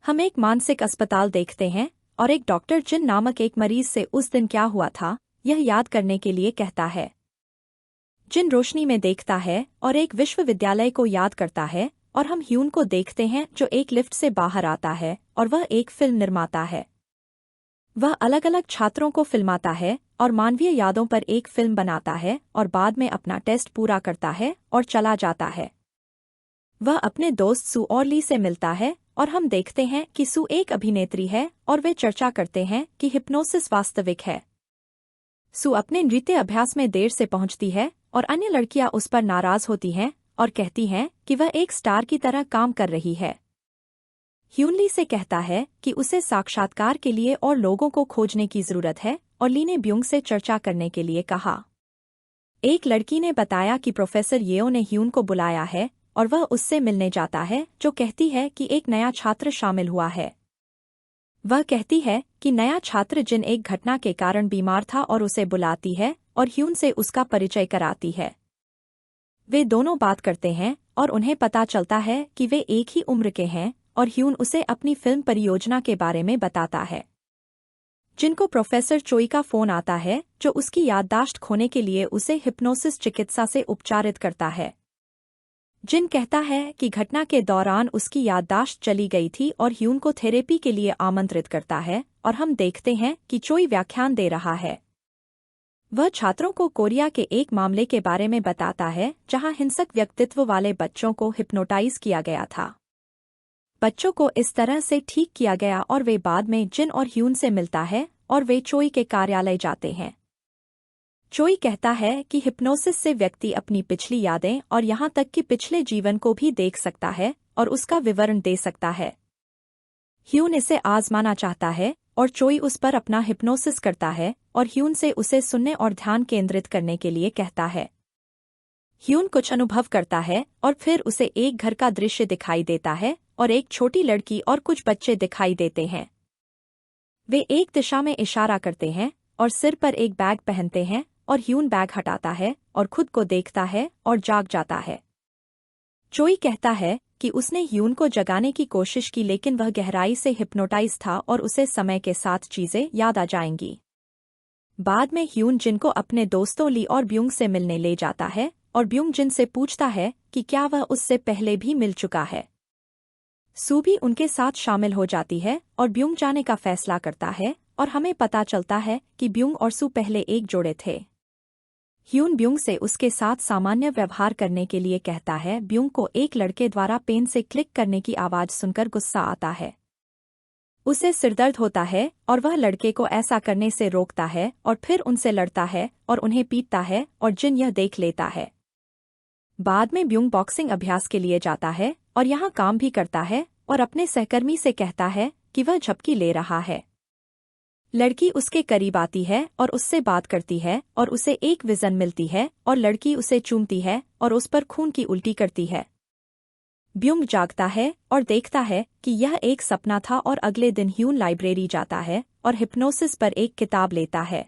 हम एक मानसिक अस्पताल देखते हैं और एक डॉक्टर जिन नामक एक मरीज से उस दिन क्या हुआ था यह याद करने के लिए कहता है। जिन रोशनी में देखता है और एक विश्वविद्यालय को याद करता है और हम ह्यून को देखते हैं जो एक लिफ्ट से बाहर आता है और वह एक फिल्म निर्माता है। वह अलग अलग छात्रों को फिल्माता है और मानवीय यादों पर एक फिल्म बनाता है और बाद में अपना टेस्ट पूरा करता है और चला जाता है। वह अपने दोस्त सू और ली से मिलता है और हम देखते हैं कि सू एक अभिनेत्री है और वे चर्चा करते हैं कि हिप्नोसिस वास्तविक है। सू अपने नृत्य अभ्यास में देर से पहुंचती है और अन्य लड़कियां उस पर नाराज होती हैं और कहती हैं कि वह एक स्टार की तरह काम कर रही है। ह्यून ली से कहता है कि उसे साक्षात्कार के लिए और लोगों को खोजने की जरूरत है और ली ने ब्यूंग से चर्चा करने के लिए कहा। एक लड़की ने बताया कि प्रोफेसर येओ ने ह्यून को बुलाया है और वह उससे मिलने जाता है जो कहती है कि एक नया छात्र शामिल हुआ है। वह कहती है कि नया छात्र जिन एक घटना के कारण बीमार था और उसे बुलाती है और ह्यून से उसका परिचय कराती है। वे दोनों बात करते हैं और उन्हें पता चलता है कि वे एक ही उम्र के हैं और ह्यून उसे अपनी फिल्म परियोजना के बारे में बताता है। जिनको प्रोफेसर चोई का फोन आता है जो उसकी याददाश्त खोने के लिए उसे हिप्नोसिस चिकित्सा से उपचारित करता है। जिन कहता है कि घटना के दौरान उसकी याददाश्त चली गई थी और ह्यून को थेरेपी के लिए आमंत्रित करता है और हम देखते हैं कि चोई व्याख्यान दे रहा है। वह छात्रों को कोरिया के एक मामले के बारे में बताता है जहां हिंसक व्यक्तित्व वाले बच्चों को हिप्नोटाइज किया गया था। बच्चों को इस तरह से ठीक किया गया और वे बाद में जिन और ह्यून से मिलता है और वे चोई के कार्यालय जाते हैं। चोई कहता है कि हिप्नोसिस से व्यक्ति अपनी पिछली यादें और यहाँ तक कि पिछले जीवन को भी देख सकता है और उसका विवरण दे सकता है। ह्यून इसे आजमाना चाहता है और चोई उस पर अपना हिप्नोसिस करता है और ह्यून से उसे सुनने और ध्यान केंद्रित करने के लिए कहता है। ह्यून कुछ अनुभव करता है और फिर उसे एक घर का दृश्य दिखाई देता है और एक छोटी लड़की और कुछ बच्चे दिखाई देते हैं। वे एक दिशा में इशारा करते हैं और सिर पर एक बैग पहनते हैं और ह्यून बैग हटाता है और खुद को देखता है और जाग जाता है। चोई कहता है कि उसने ह्यून को जगाने की कोशिश की लेकिन वह गहराई से हिप्नोटाइज था और उसे समय के साथ चीजें याद आ जाएंगी। बाद में ह्यून जिन को अपने दोस्तों ली और ब्यूंग से मिलने ले जाता है और ब्यूंग जिन से पूछता है कि क्या वह उससे पहले भी मिल चुका है। सू भी उनके साथ शामिल हो जाती है और ब्यूंग जाने का फैसला करता है और हमें पता चलता है कि ब्यूंग और सू पहले एक जोड़े थे। ह्यून ब्यूंग से उसके साथ सामान्य व्यवहार करने के लिए कहता है। ब्यूंग को एक लड़के द्वारा पेन से क्लिक करने की आवाज सुनकर गुस्सा आता है। उसे सिरदर्द होता है और वह लड़के को ऐसा करने से रोकता है और फिर उनसे लड़ता है और उन्हें पीटता है और जिन यह देख लेता है। बाद में ब्यूंग बॉक्सिंग अभ्यास के लिए जाता है और यहाँ काम भी करता है और अपने सहकर्मी से कहता है कि वह झपकी ले रहा है। लड़की उसके करीब आती है और उससे बात करती है और उसे एक विजन मिलती है और लड़की उसे चूमती है और उस पर खून की उल्टी करती है। ब्यूंग जागता है और देखता है कि यह एक सपना था और अगले दिन ह्यून लाइब्रेरी जाता है और हिप्नोसिस पर एक किताब लेता है।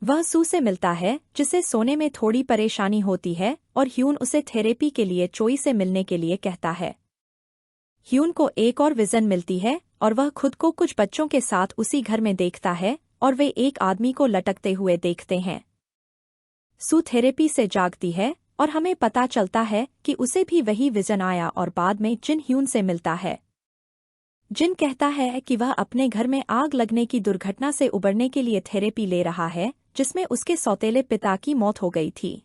वह सू से मिलता है जिसे सोने में थोड़ी परेशानी होती है और ह्यून उसे थेरेपी के लिए चोई से मिलने के लिए कहता है। ह्यून को एक और विजन मिलती है और वह खुद को कुछ बच्चों के साथ उसी घर में देखता है और वे एक आदमी को लटकते हुए देखते हैं। सू थेरेपी से जागती है और हमें पता चलता है कि उसे भी वही विजन आया और बाद में जिन ह्यून से मिलता है। जिन कहता है कि वह अपने घर में आग लगने की दुर्घटना से उबरने के लिए थेरेपी ले रहा है जिसमें उसके सौतेले पिता की मौत हो गई थी।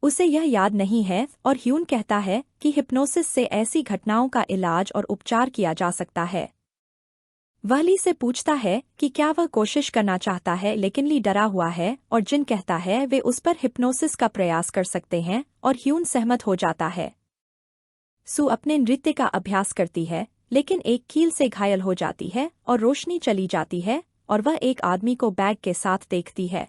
उसे यह याद नहीं है और ह्यून कहता है कि हिप्नोसिस से ऐसी घटनाओं का इलाज और उपचार किया जा सकता है। वह ली से पूछता है कि क्या वह कोशिश करना चाहता है लेकिन ली डरा हुआ है और जिन कहता है वे उस पर हिप्नोसिस का प्रयास कर सकते हैं और ह्यून सहमत हो जाता है। सू अपने नृत्य का अभ्यास करती है लेकिन एक कील से घायल हो जाती है और रोशनी चली जाती है और वह एक आदमी को बैग के साथ देखती है।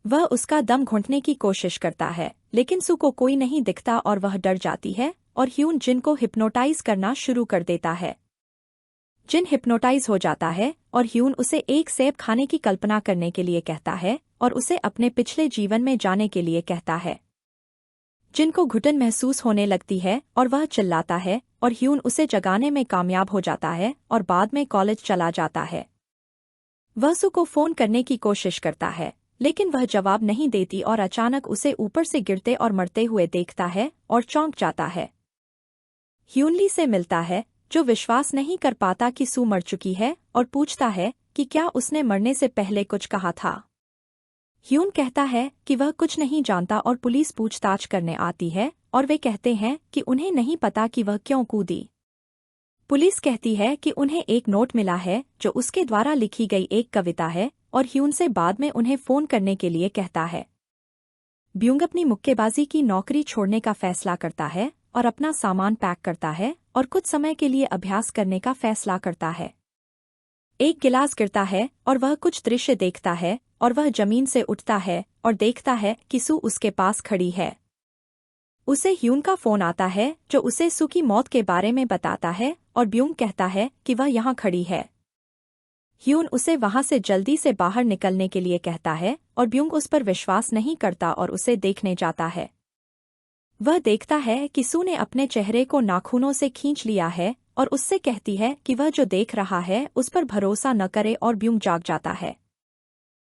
वह उसका दम घुंटने की कोशिश करता है लेकिन सू को कोई नहीं दिखता और वह डर जाती है और ह्यून जिन को हिप्नोटाइज करना शुरू कर देता है। जिन हिप्नोटाइज हो जाता है और ह्यून उसे एक सेब खाने की कल्पना करने के लिए कहता है और उसे अपने पिछले जीवन में जाने के लिए कहता है। जिन को घुटन महसूस होने लगती है और वह चिल्लाता है और ह्यून उसे जगाने में कामयाब हो जाता है और बाद में कॉलेज चला जाता है। वह सू को फोन करने की कोशिश करता है, लेकिन वह जवाब नहीं देती और अचानक उसे ऊपर से गिरते और मरते हुए देखता है और चौंक जाता है। ह्यून ली से मिलता है, जो विश्वास नहीं कर पाता कि सू मर चुकी है और पूछता है कि क्या उसने मरने से पहले कुछ कहा था। ह्यून कहता है कि वह कुछ नहीं जानता और पुलिस पूछताछ करने आती है और वे कहते हैं कि उन्हें नहीं पता कि वह क्यों कूदी। पुलिस कहती है कि उन्हें एक नोट मिला है जो उसके द्वारा लिखी गई एक कविता है और ह्यून से बाद में उन्हें फोन करने के लिए कहता है। ब्यूंग अपनी मुक्केबाजी की नौकरी छोड़ने का फैसला करता है और अपना सामान पैक करता है और कुछ समय के लिए अभ्यास करने का फैसला करता है। एक गिलास गिरता है और वह कुछ दृश्य देखता है और वह जमीन से उठता है और देखता है कि सू उसके पास खड़ी है। उसे ह्यून का फोन आता है जो उसे सू की मौत के बारे में बताता है और ब्यूंग कहता है कि वह यहाँ खड़ी है। ह्यून उसे वहां से जल्दी से बाहर निकलने के लिए कहता है और ब्यूंग उस पर विश्वास नहीं करता और उसे देखने जाता है। वह देखता है कि सू ने अपने चेहरे को नाखूनों से खींच लिया है और उससे कहती है कि वह जो देख रहा है उस पर भरोसा न करे और ब्यूंग जाग जाता है।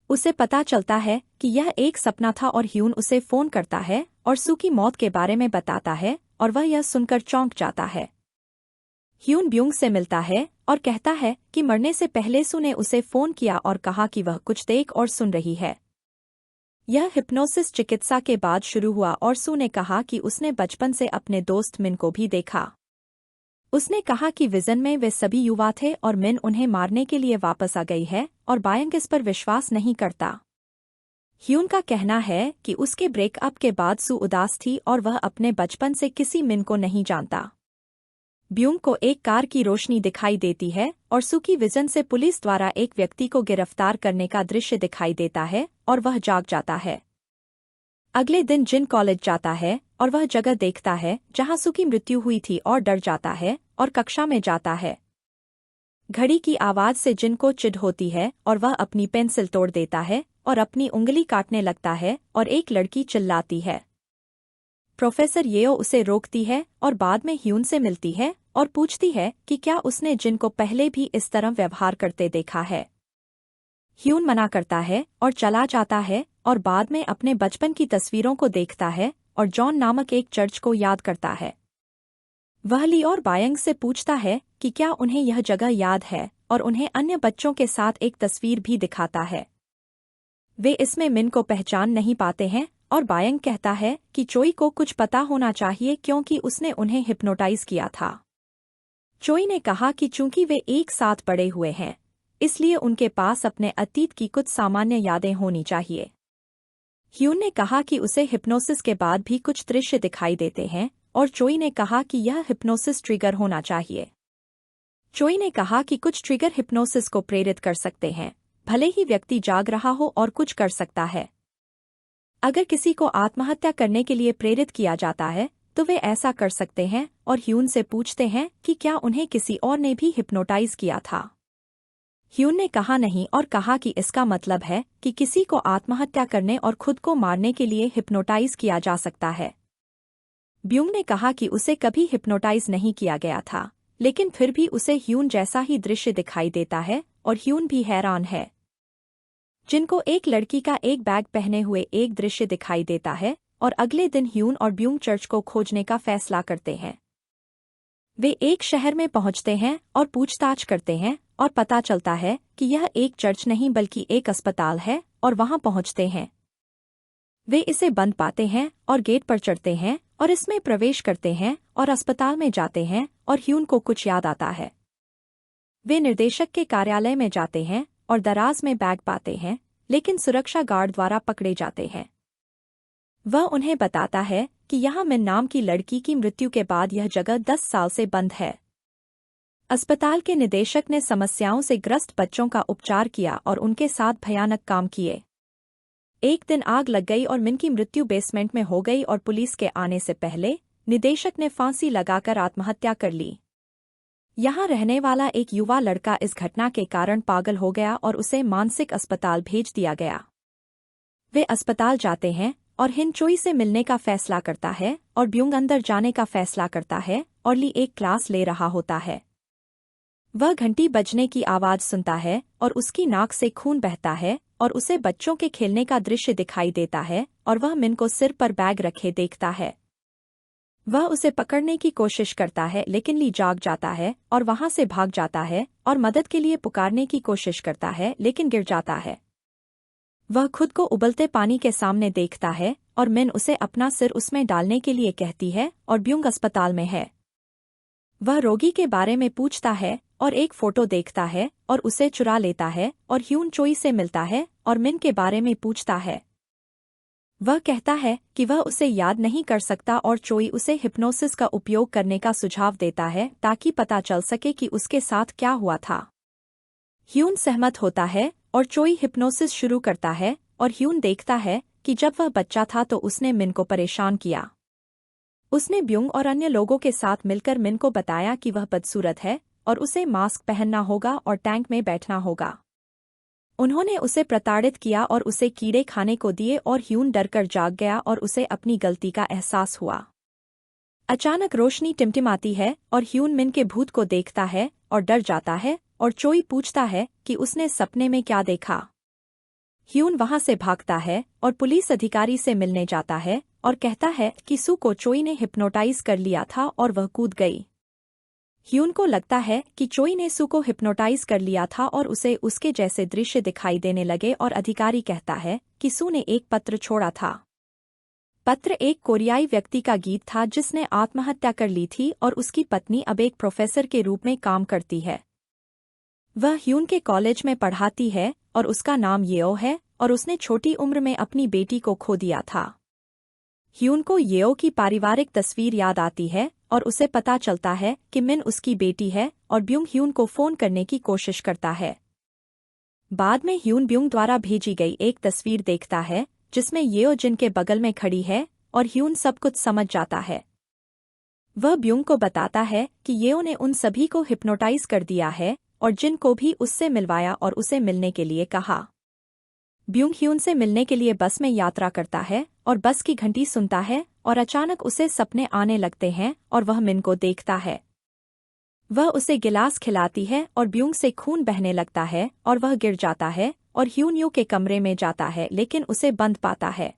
उसे पता चलता है कि यह एक सपना था और ह्यून उसे फोन करता है और सू की मौत के बारे में बताता है और वह यह सुनकर चौंक जाता है। ह्यून ब्यूंग से मिलता है और कहता है कि मरने से पहले सू ने उसे फोन किया और कहा कि वह कुछ देख और सुन रही है। यह हिप्नोसिस चिकित्सा के बाद शुरू हुआ और सू ने कहा कि उसने बचपन से अपने दोस्त मिन को भी देखा। उसने कहा कि विजन में वे सभी युवा थे और मिन उन्हें मारने के लिए वापस आ गई है और बायंग इस पर विश्वास नहीं करता। ह्यून का कहना है कि उसके ब्रेकअप के बाद सू उदास थी और वह अपने बचपन से किसी मिन को नहीं जानता। ब्यूंग को एक कार की रोशनी दिखाई देती है और सू की विजन से पुलिस द्वारा एक व्यक्ति को गिरफ्तार करने का दृश्य दिखाई देता है और वह जाग जाता है। अगले दिन जिन कॉलेज जाता है और वह जगह देखता है जहां सू की मृत्यु हुई थी और डर जाता है और कक्षा में जाता है। घड़ी की आवाज से जिन को चिढ़ होती है और वह अपनी पेंसिल तोड़ देता है और अपनी उंगली काटने लगता है और एक लड़की चिल्लाती है। प्रोफेसर येओ उसे रोकती है और बाद में ह्यून से मिलती है और पूछती है कि क्या उसने जिन को पहले भी इस तरह व्यवहार करते देखा है। ह्यून मना करता है और चला जाता है और बाद में अपने बचपन की तस्वीरों को देखता है और जॉन नामक एक चर्च को याद करता है। वह ली और बायंग से पूछता है कि क्या उन्हें यह जगह याद है और उन्हें अन्य बच्चों के साथ एक तस्वीर भी दिखाता है। वे इसमें मिन को पहचान नहीं पाते हैं और बायंग कहता है कि चोई को कुछ पता होना चाहिए क्योंकि उसने उन्हें हिप्नोटाइज किया था। चोई ने कहा कि चूंकि वे एक साथ बड़े हुए हैं इसलिए उनके पास अपने अतीत की कुछ सामान्य यादें होनी चाहिए। ह्यून ने कहा कि उसे हिप्नोसिस के बाद भी कुछ दृश्य दिखाई देते हैं और चोई ने कहा कि यह हिप्नोसिस ट्रिगर होना चाहिए। चोई ने कहा कि कुछ ट्रिगर हिप्नोसिस को प्रेरित कर सकते हैं, भले ही व्यक्ति जाग रहा हो और कुछ कर सकता है। अगर किसी को आत्महत्या करने के लिए प्रेरित किया जाता है तो वे ऐसा कर सकते हैं और ह्यून से पूछते हैं कि क्या उन्हें किसी और ने भी हिप्नोटाइज किया था। ह्यून ने कहा नहीं और कहा कि इसका मतलब है कि किसी को आत्महत्या करने और खुद को मारने के लिए हिप्नोटाइज किया जा सकता है। ब्यूंग ने कहा कि उसे कभी हिप्नोटाइज नहीं किया गया था, लेकिन फिर भी उसे ह्यून जैसा ही दृश्य दिखाई देता है और ह्यून भी हैरान है। जिनको एक लड़की का एक बैग पहने हुए एक दृश्य दिखाई देता है और अगले दिन ह्यून और ब्यूंग चर्च को खोजने का फैसला करते हैं। वे एक शहर में पहुंचते हैं और पूछताछ करते हैं और पता चलता है कि यह एक चर्च नहीं बल्कि एक अस्पताल है और वहां पहुंचते हैं। वे इसे बंद पाते हैं और गेट पर चढ़ते हैं और इसमें प्रवेश करते हैं और अस्पताल में जाते हैं और ह्यून को कुछ याद आता है। वे निर्देशक के कार्यालय में जाते हैं और दराज में बैग पाते हैं, लेकिन सुरक्षा गार्ड द्वारा पकड़े जाते हैं। वह उन्हें बताता है कि यहाँ मिन नाम की लड़की की मृत्यु के बाद यह जगह 10 साल से बंद है। अस्पताल के निदेशक ने समस्याओं से ग्रस्त बच्चों का उपचार किया और उनके साथ भयानक काम किए। एक दिन आग लग गई और मिन की मृत्यु बेसमेंट में हो गई और पुलिस के आने से पहले निदेशक ने फांसी लगाकर आत्महत्या कर ली। यहाँ रहने वाला एक युवा लड़का इस घटना के कारण पागल हो गया और उसे मानसिक अस्पताल भेज दिया गया। वे अस्पताल जाते हैं और हिन चोई से मिलने का फैसला करता है और ब्यूंग अंदर जाने का फैसला करता है और ली एक क्लास ले रहा होता है। वह घंटी बजने की आवाज सुनता है और उसकी नाक से खून बहता है और उसे बच्चों के खेलने का दृश्य दिखाई देता है और वह मिन को सिर पर बैग रखे देखता है। वह उसे पकड़ने की कोशिश करता है लेकिन ली जाग जाता है और वहां से भाग जाता है और मदद के लिए पुकारने की कोशिश करता है लेकिन गिर जाता है। वह खुद को उबलते पानी के सामने देखता है और मिन उसे अपना सिर उसमें डालने के लिए कहती है और ब्यूंग अस्पताल में है। वह रोगी के बारे में पूछता है और एक फोटो देखता है और उसे चुरा लेता है और ह्यून चोई से मिलता है और मिन के बारे में पूछता है। वह कहता है कि वह उसे याद नहीं कर सकता और चोई उसे हिप्नोसिस का उपयोग करने का सुझाव देता है ताकि पता चल सके कि उसके साथ क्या हुआ था। ह्यून सहमत होता है और चोई हिप्नोसिस शुरू करता है और ह्यून देखता है कि जब वह बच्चा था तो उसने मिन को परेशान किया। उसने ब्यूंग और अन्य लोगों के साथ मिलकर मिन को बताया कि वह बदसूरत है और उसे मास्क पहनना होगा और टैंक में बैठना होगा। उन्होंने उसे प्रताड़ित किया और उसे कीड़े खाने को दिए और ह्यून डरकर जाग गया और उसे अपनी गलती का एहसास हुआ। अचानक रोशनी टिमटिमाती है और ह्यून मिन के भूत को देखता है और डर जाता है और चोई पूछता है कि उसने सपने में क्या देखा। ह्यून वहां से भागता है और पुलिस अधिकारी से मिलने जाता है और कहता है कि सू को चोई ने हिप्नोटाइज कर लिया था और वह कूद गई। ह्यून को लगता है कि चोई ने सू को हिप्नोटाइज कर लिया था और उसे उसके जैसे दृश्य दिखाई देने लगे और अधिकारी कहता है कि सू ने एक पत्र छोड़ा था। पत्र एक कोरियाई व्यक्ति का गीत था जिसने आत्महत्या कर ली थी और उसकी पत्नी अब एक प्रोफेसर के रूप में काम करती है। वह ह्यून के कॉलेज में पढ़ाती है और उसका नाम येओ है और उसने छोटी उम्र में अपनी बेटी को खो दिया था। ह्यून को येओ की पारिवारिक तस्वीर याद आती है और उसे पता चलता है कि मिन उसकी बेटी है और ब्यूंग ह्यून को फोन करने की कोशिश करता है। बाद में ह्यून ब्यूंग द्वारा भेजी गई एक तस्वीर देखता है जिसमें येओ जिन के बगल में खड़ी है और ह्यून सब कुछ समझ जाता है। वह ब्यूंग को बताता है कि येओ ने उन सभी को हिप्नोटाइज कर दिया है और जिन को भी उससे मिलवाया और उसे मिलने के लिए कहा। ब्यूंग ह्यून से मिलने के लिए बस में यात्रा करता है और बस की घंटी सुनता है और अचानक उसे सपने आने लगते हैं और वह मिन को देखता है। वह उसे गिलास खिलाती है और ब्यूंग से खून बहने लगता है और वह गिर जाता है और ह्यून यू के कमरे में जाता है लेकिन उसे बंद पाता है।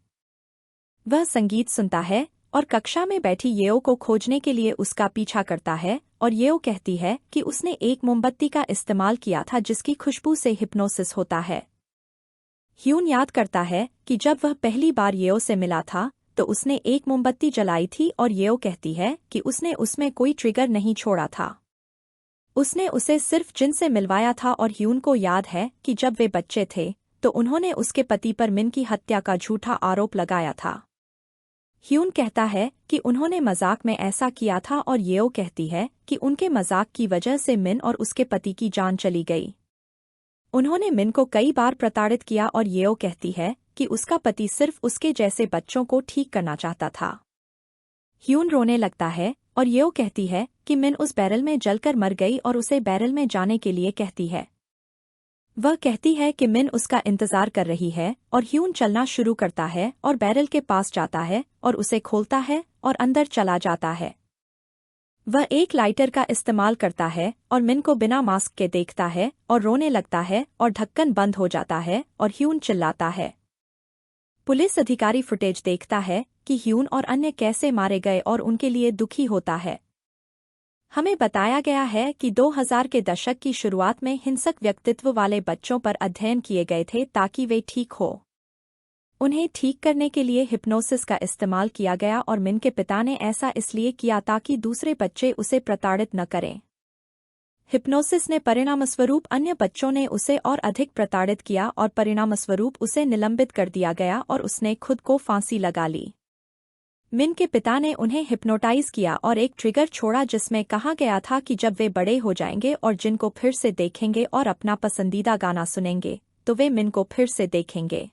वह संगीत सुनता है और कक्षा में बैठी येओ को खोजने के लिए उसका पीछा करता है और येओ कहती है कि उसने एक मोमबत्ती का इस्तेमाल किया था जिसकी खुशबू से हिप्नोसिस होता है। ह्यून याद करता है कि जब वह पहली बार येओ से मिला था तो उसने एक मोमबत्ती जलाई थी और येओ कहती है कि उसने उसमें कोई ट्रिगर नहीं छोड़ा था। उसने उसे सिर्फ जिन से मिलवाया था और ह्यून को याद है कि जब वे बच्चे थे तो उन्होंने उसके पति पर मिन की हत्या का झूठा आरोप लगाया था। ह्यून कहता है कि उन्होंने मजाक में ऐसा किया था और येओ कहती है कि उनके मजाक की वजह से मिन और उसके पति की जान चली गई। उन्होंने मिन को कई बार प्रताड़ित किया और येओ कहती है कि उसका पति सिर्फ उसके जैसे बच्चों को ठीक करना चाहता था। ह्यून रोने लगता है और येओ कहती है कि मिन उस बैरल में जलकर मर गई और उसे बैरल में जाने के लिए कहती है। वह कहती है कि मिन उसका इंतजार कर रही है और ह्यून चलना शुरू करता है और बैरल के पास जाता है और उसे खोलता है और अंदर चला जाता है। वह एक लाइटर का इस्तेमाल करता है और मिन को बिना मास्क के देखता है और रोने लगता है और ढक्कन बंद हो जाता है और ह्यून चिल्लाता है। पुलिस अधिकारी फुटेज देखता है कि ह्यून और अन्य कैसे मारे गए और उनके लिए दुखी होता है। हमें बताया गया है कि 2000 के दशक की शुरुआत में हिंसक व्यक्तित्व वाले बच्चों पर अध्ययन किए गए थे ताकि वे ठीक हो। उन्हें ठीक करने के लिए हिप्नोसिस का इस्तेमाल किया गया और मिन के पिता ने ऐसा इसलिए किया ताकि दूसरे बच्चे उसे प्रताड़ित न करें। हिप्नोसिस ने परिणामस्वरूप अन्य बच्चों ने उसे और अधिक प्रताड़ित किया और परिणामस्वरूप उसे निलंबित कर दिया गया और उसने खुद को फांसी लगा ली। मिन के पिता ने उन्हें हिप्नोटाइज किया और एक ट्रिगर छोड़ा जिसमें कहा गया था कि जब वे बड़े हो जाएंगे और जिनको फिर से देखेंगे और अपना पसंदीदा गाना सुनेंगे तो वे मिन को फिर से देखेंगे।